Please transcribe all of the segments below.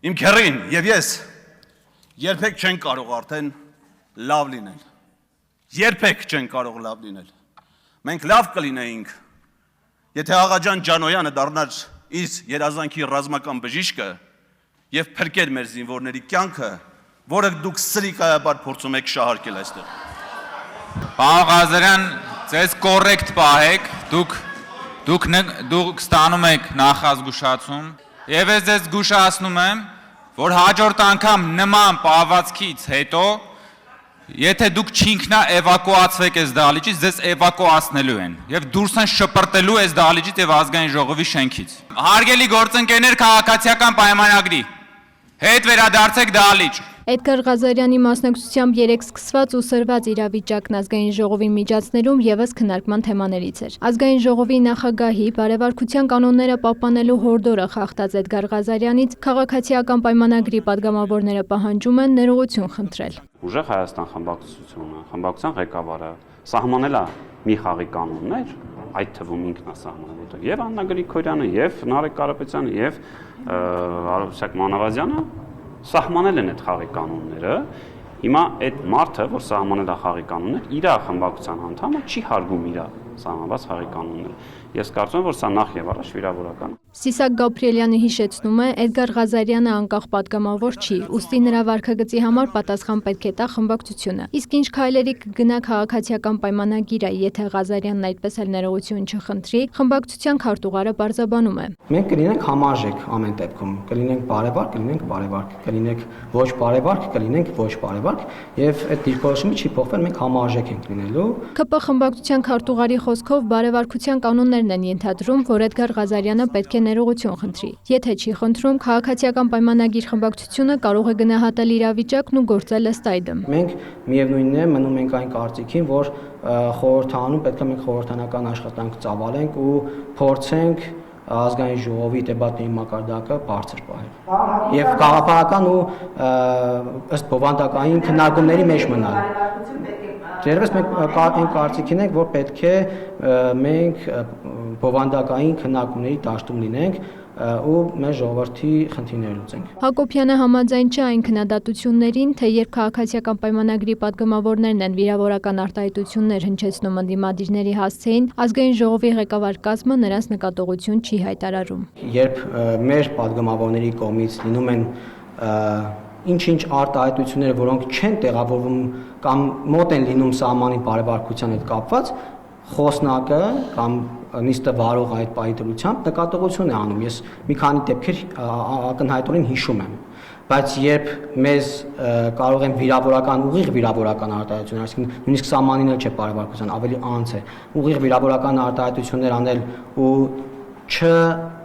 Իմ քեռին եւ ես երբեք չեն կարող արդեն լավ լինել։ Երբեք չեն կարող լավ լինել։ Մենք լավ կլինեինք, եթե Աղաջան Ջանոյանը դառնար իր երազանքի ռազմական բժիշկը եւ փրկեր մեր զինվորների կյանքը, որը դուք սրիկայաբար փորձում եք շահարկել այստեղ։ Պարոն Ղազարյան, ձեզ կոռեկտ պահեք, դուք ստանում եք նախազգուշացում եւ ես ձեզ զգուշացնում եմ, որ հաջորդ անգամ նման պահվածքից հետո եթե դուք չինքնա էվակուացվեք այս դահլիճից, ձեզ էվակուացնելու են եւ դուրս են շպրտելու այս դահլիճից եւ ազգային ժողովի շենքից։ Հարգելի գործընկերներ, քաղաքացիական պայմանագրի հետ վերադարձեք դահլիճ։ Էդգար Ղազարյանի մասնակցությամբ երեկ սկսված ու սրված իրավիճակն ազգային ժողովի միջոցներում եւս քննարկման թեմաներից էր։ Ազգային ժողովի նախագահի բարեվարկության կանոնները պահպանելու հորդորը խախտած Էդգար Ղազարյանից քաղաքացիական պայմանագրի падգամավորները պահանջում են ներողություն խնդրել։ Ուժեղ Հայաստան խմբակցությունը, խմբակցության ղեկավարը սահմանել է մի խաղի կանոններ, այդ թվում ինքն է սահմանել եւ Աննա Գրիգորյանը, եւ Նարեկ Կարապետյանը, եւ Արուսյակ Մանավազյանը սահմանել են այդ խաղի կանոնները, հիմա այդ մարդը, որ սահմանել է խաղի կանոններ, իր խմբակցության անդամը չի հարգում իր սահմանված խաղի կանոնները։ Ես կարծում եմ, որ սա նախ եւ առաջ վիրավորական է։ Սիսակ Գաբրիելյանը հիշեցնում է, Էդգար Ղազարյանը անկախ падգամավոր չի, ուստի նրա վարքագծի համար պատասխան պետք է տա խմբակցությունը։ Իսկ ինչ քայլերի կգնա քաղաքացիական պայմանագիրը, եթե Ղազարյանն այդպես էլ ներողություն չխնդրի, խմբակցության քարտուղարը բարձաբանում է։ Մենք կլինենք համարժեք ամեն դեպքում, կլինենք բարևարք, կլինենք բարևարք, կլինենք ոչ բարևարք, կլինենք ոչ բարևարք, եւ այդ դիրքորոշումը չի փոխվել, մենք համարժեք ենք լինելու։ ԿՊ խմբակցության քարտուղարի խոսքով բարևարկության կանոններն են ենթադրում, որ Էդգար Ղազարյանը պետք է ներողություն խնդրի։ Եթե չի խնդրում, քաղաքացիական պայմանագիր խմբակցությունը կարող է գնահատել իրավիճակն ու գործել ըստ այդմ։ Մենք միևնույնն է մնում ենք այն կարծիքին, որ խորհրդանում պետք է մենք խորհրդանական աշխատանք ծավալենք ու փորձենք ազգային ժողովի դեպատների մակարդակը բարձր պահել եւ գաղափարական ու ըստ բովանդակային քննարկումների մեջ մնալ։ Դերևս մենք այն կարծիքին ենք, որ պետք է մենք բովանդակային քննարկումների դաշտում լինենք ու մեր ժողովրդի խնդիրները լուծենք։ Հակոբյանը համաձայն չէ այն քննադատություններին, թե երբ քաղաքացիական պայմանագրի падգամավորներն են վիրավորական արտահայտություններ հնչեցնում ընդդիմադիրների հասցեին, ազգային ժողովի ղեկավար կազմը նրանց նկատողություն չի հայտարարում։ Երբ մեր падգամավորների կողմից լինում են ինչ-ինչ արտահայտությունները, որոնք չեն տեղավորվում կամ մոտ են լինում սահմանի բարեվարկության հետ կապված, խոսնակը կամ նիստը վարող այդ պայմանությամբ նկատողություն է անում։ Ես մի քանի դեպքեր ակնհայտորեն հիշում եմ, բայց երբ մեզ կարող են ուղիղ վիրավորական արտահայտություններ, այսինքն նույնիսկ սահմանին էլ չէ բարեվարկության, ավելի անց է, ուղիղ վիրավորական արտահայտություններ անել ու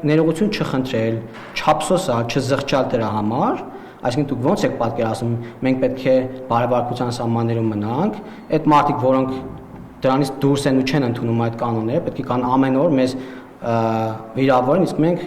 ներողություն չխնդրել, չափսոսալ, չզղջալ դրա համար, այսինքն դուք ո՞նց եք պատկերացնում, մենք պետք է բարեվարկության սահմաններում մնանք, այդ մարդիկ, որոնք դրանից դուրս են ու չեն ընդունում այդ կանոնները, պետք է կան ամեն օր մեզ վիրավորեն, իսկ մենք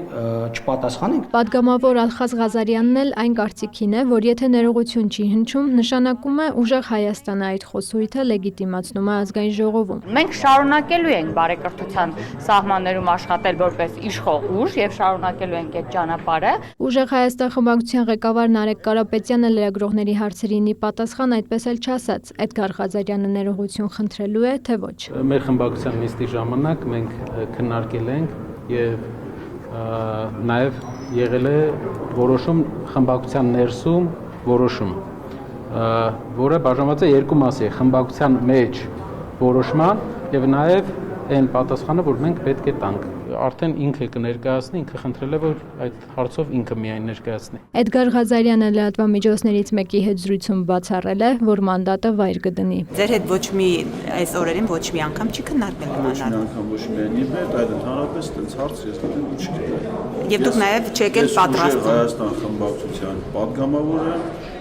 չպատասխանենք։ Պատգամավոր Ալխազ Ղազարյանն էլ այն կարծիքին է, որ եթե ներողություն չի հնչում, նշանակում է ուժեղ Հայաստանը այդ խոսույթը լեգիտիմացնում է ազգային ժողովում։ Մենք շարունակելու ենք բարեկրթության սահմաններում աշխատել որպես իշխող ուժ եւ շարունակելու ենք այդ ճանապարհը։ Ուժեղ Հայաստան խմբակցության ղեկավար Նարեկ Կարապետյանը լրագրողների հարցերին պատասխան այդպես էլ չասաց, Էդգար Ղազարյանը ներողություն խնդրելու է, թե ոչ։ Մեր խմբակցության նիստի ժամանակ մենք քննարկել ենք եւ նաեւ եղել է որոշում խմբակցության ներսում որոշում, որը բաժանված է երկու մասի, խմբակցության մեջ որոշման եւ նաեւ այն պատասխանը, որ մենք պետք է տանք։ Արդեն ինքը կներկայացնի, ինքը խնդրել է, որ այդ հարցով ինքը միայն ներկայացնի։ Էդգար Ղազարյանը լրատվամիջոցներից մեկի հետ զրույցում բացառել է, որ մանդատը վայր կդնի։ Ձեր հետ ոչ մի այս օրերին ոչ մի անգամ չի քննարկվել նման անգամ ոչ միայն իմ հետ, այլ ընդհանրապես այդպես հարց ես դեռ ու չգիտեմ։ Եվ դուք նաև չեք էլ պատրաստվում։ Հայաստան խմբակցության падգամավորը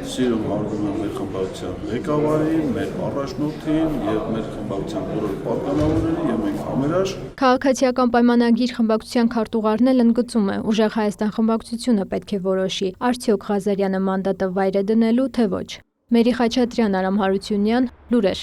սիրում հարգում եմ մեր խմբակցության ղեկավարին, մեր առաջնորդին եւ մեր խմբակցության բոլոր падգամավորներին եւ մենք համերաշխ Քաղաքացիական պայմանագիր խմբակցության քարտուղարն էլ ընդգծում է, ուժեղ Հայաստան խմբակցությունը պետք է որոշի, արդյոք Ղազարյանը մանդատը վայր է դնելու, թե ոչ։ Մերի Խաչատրյան, Արամ Հարությունյան, լուրեր։